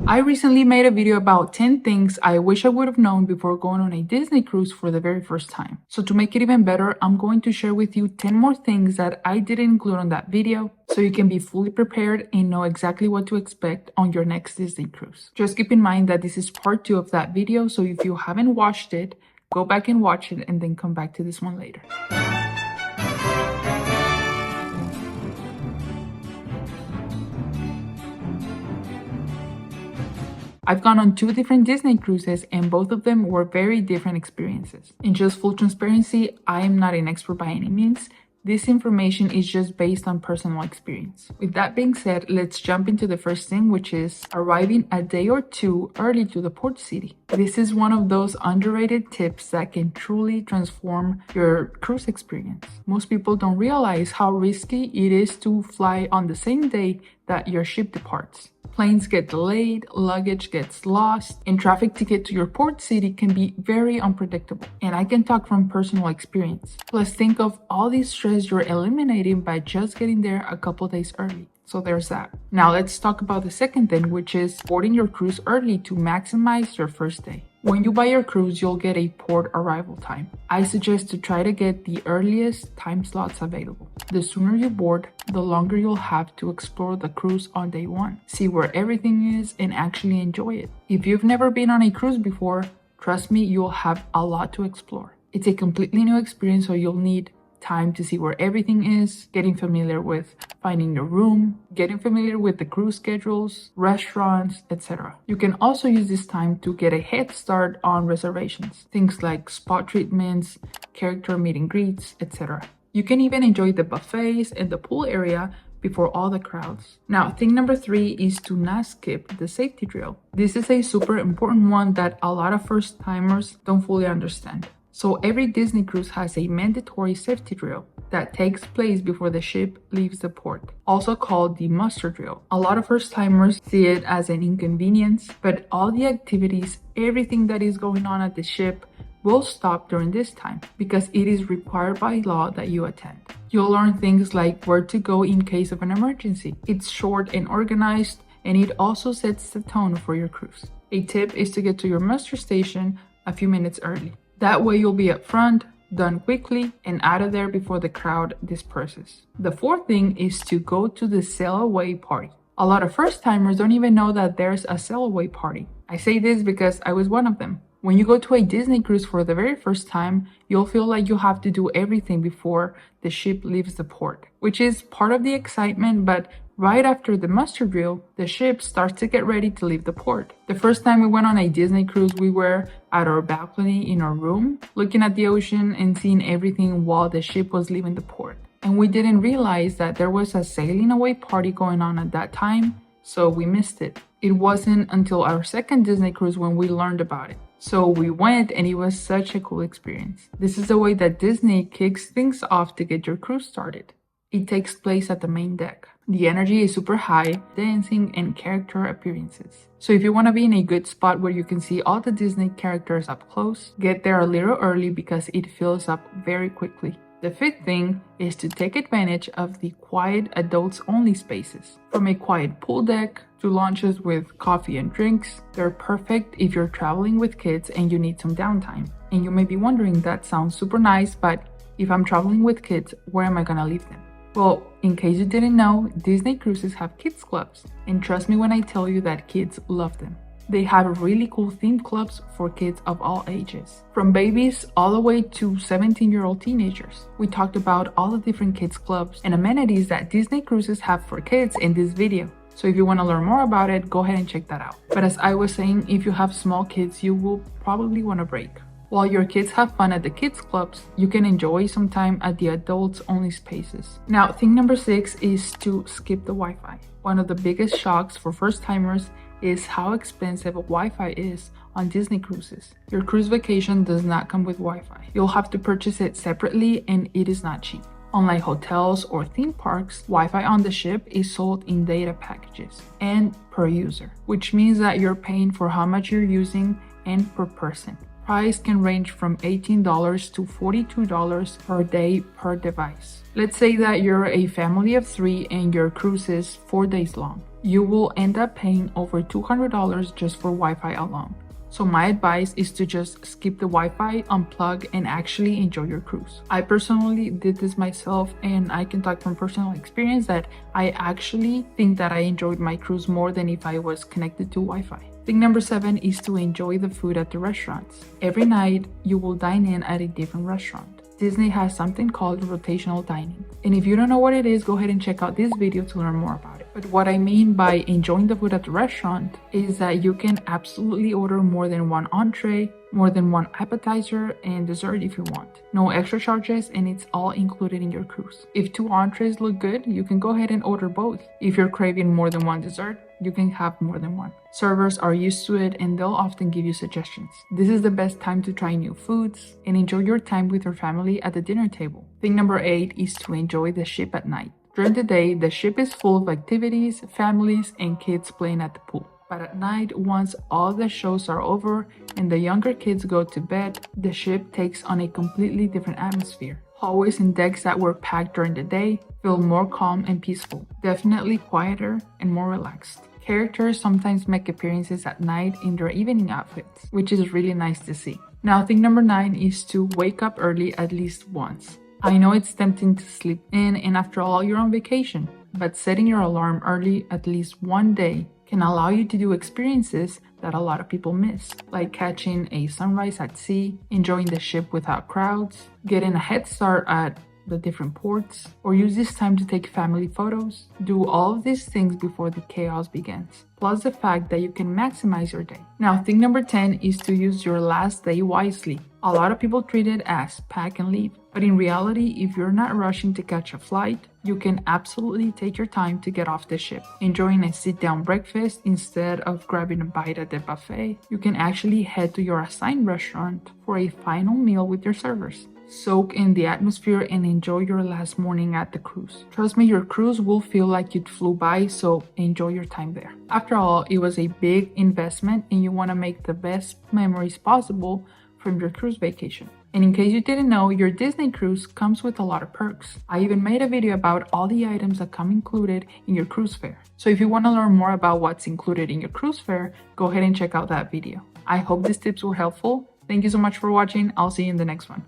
I recently made a video about 10 things I wish I would have known before going on a Disney cruise for the very first time. So to make it even better, I'm going to share with you 10 more things that I didn't include on that video so you can be fully prepared and know exactly what to expect on your next Disney cruise. Just keep in mind that this is part 2 of that video, so if you haven't watched it, go back and watch it and then come back to this one later. I've gone on 2 different Disney cruises and both of them were very different experiences. In just full transparency, I am not an expert by any means. This information is just based on personal experience. With that being said, let's jump into the first thing, which is arriving a day or 2 early to the port city. This is one of those underrated tips that can truly transform your cruise experience. Most people don't realize how risky it is to fly on the same day that your ship departs. Planes get delayed, luggage gets lost, and traffic to get to your port city can be very unpredictable. And I can talk from personal experience. Plus, think of all the stress you're eliminating by just getting there a couple days early. So there's that. Now let's talk about the second thing, which is boarding your cruise early to maximize your first day. When you buy your cruise, you'll get a port arrival time. I suggest to try to get the earliest time slots available. The sooner you board, the longer you'll have to explore the cruise on day 1. See where everything is and actually enjoy it. If you've never been on a cruise before, trust me, you'll have a lot to explore. It's a completely new experience, so you'll need time to see where everything is, getting familiar with finding your room, getting familiar with the cruise schedules, restaurants, etc. You can also use this time to get a head start on reservations, things like spot treatments, character meet and greets, etc. You can even enjoy the buffets and the pool area before all the crowds. Now, thing number 3 is to not skip the safety drill. This is a super important one that a lot of first-timers don't fully understand. So every Disney cruise has a mandatory safety drill that takes place before the ship leaves the port, also called the muster drill. A lot of first-timers see it as an inconvenience, but all the activities, everything that is going on at the ship will stop during this time because it is required by law that you attend. You'll learn things like where to go in case of an emergency. It's short and organized, and it also sets the tone for your cruise. A tip is to get to your muster station a few minutes early. That way you'll be up front, done quickly, and out of there before the crowd disperses. The fourth thing is to go to the sail away party. A lot of first-timers don't even know that there's a sail away party. I say this because I was one of them. When you go to a Disney cruise for the very first time, you'll feel like you have to do everything before the ship leaves the port, which is part of the excitement, but right after the muster drill, the ship starts to get ready to leave the port. The first time we went on a Disney cruise, we were at our balcony in our room, looking at the ocean and seeing everything while the ship was leaving the port. And we didn't realize that there was a sailing away party going on at that time, so we missed it. It wasn't until our second Disney cruise when we learned about it. So we went and it was such a cool experience. This is the way that Disney kicks things off to get your cruise started. It takes place at the main deck. The energy is super high, dancing and character appearances. So if you want to be in a good spot where you can see all the Disney characters up close, get there a little early because it fills up very quickly. The fifth thing is to take advantage of the quiet adults only spaces. From a quiet pool deck to lounges with coffee and drinks, they're perfect if you're traveling with kids and you need some downtime. And you may be wondering, that sounds super nice, but if I'm traveling with kids, where am I gonna leave them? Well, in case you didn't know, Disney cruises have kids clubs, and trust me when I tell you that kids love them. They have really cool themed clubs for kids of all ages, from babies all the way to 17-year-old teenagers. We talked about all the different kids clubs and amenities that Disney cruises have for kids in this video. So if you want to learn more about it, go ahead and check that out. But as I was saying, if you have small kids, you will probably want a break. While your kids have fun at the kids clubs, you can enjoy some time at the adults only spaces. Now, thing number 6 is to skip the Wi-Fi. One of the biggest shocks for first-timers is how expensive Wi-Fi is on Disney cruises. Your cruise vacation does not come with Wi-Fi. You'll have to purchase it separately and it is not cheap. Unlike hotels or theme parks, Wi-Fi on the ship is sold in data packages and per user, which means that you're paying for how much you're using and per person. Price can range from $18 to $42 per day per device. Let's say that you're a family of 3 and your cruise is 4 days long. You will end up paying over $200 just for Wi-Fi alone. So my advice is to just skip the Wi-Fi, unplug, and actually enjoy your cruise. I personally did this myself, and I can talk from personal experience that I actually think that I enjoyed my cruise more than if I was connected to Wi-Fi. Thing number 7 is to enjoy the food at the restaurants. Every night, you will dine in at a different restaurant. Disney has something called rotational dining. And if you don't know what it is, go ahead and check out this video to learn more about it. But what I mean by enjoying the food at the restaurant is that you can absolutely order more than one entree, more than one appetizer, and dessert if you want. No extra charges, and it's all included in your cruise. If 2 entrees look good, you can go ahead and order both. If you're craving more than one dessert, you can have more than one. Servers are used to it, and they'll often give you suggestions. This is the best time to try new foods and enjoy your time with your family at the dinner table. Thing number 8 is to enjoy the ship at night. During the day, the ship is full of activities, families, and kids playing at the pool. But at night, once all the shows are over and the younger kids go to bed, the ship takes on a completely different atmosphere. Hallways and decks that were packed during the day feel more calm and peaceful, definitely quieter and more relaxed. Characters sometimes make appearances at night in their evening outfits, which is really nice to see. Now, thing number 9 is to wake up early at least once. I know it's tempting to sleep in, and after all, you're on vacation, but setting your alarm early at least one day can allow you to do experiences that a lot of people miss, like catching a sunrise at sea, enjoying the ship without crowds, getting a head start at the different ports, or use this time to take family photos. Do all of these things before the chaos begins, plus the fact that you can maximize your day. Now, thing number 10 is to use your last day wisely. A lot of people treat it as pack and leave, but in reality, if you're not rushing to catch a flight, you can absolutely take your time to get off the ship. Enjoying a sit-down breakfast instead of grabbing a bite at the buffet, you can actually head to your assigned restaurant for a final meal with your servers. Soak in the atmosphere and enjoy your last morning at the cruise. Trust me, your cruise will feel like it flew by, so enjoy your time there. After all, it was a big investment and you want to make the best memories possible from your cruise vacation. And in case you didn't know, your Disney cruise comes with a lot of perks. I even made a video about all the items that come included in your cruise fare. So if you want to learn more about what's included in your cruise fare, go ahead and check out that video. I hope these tips were helpful. Thank you so much for watching. I'll see you in the next one.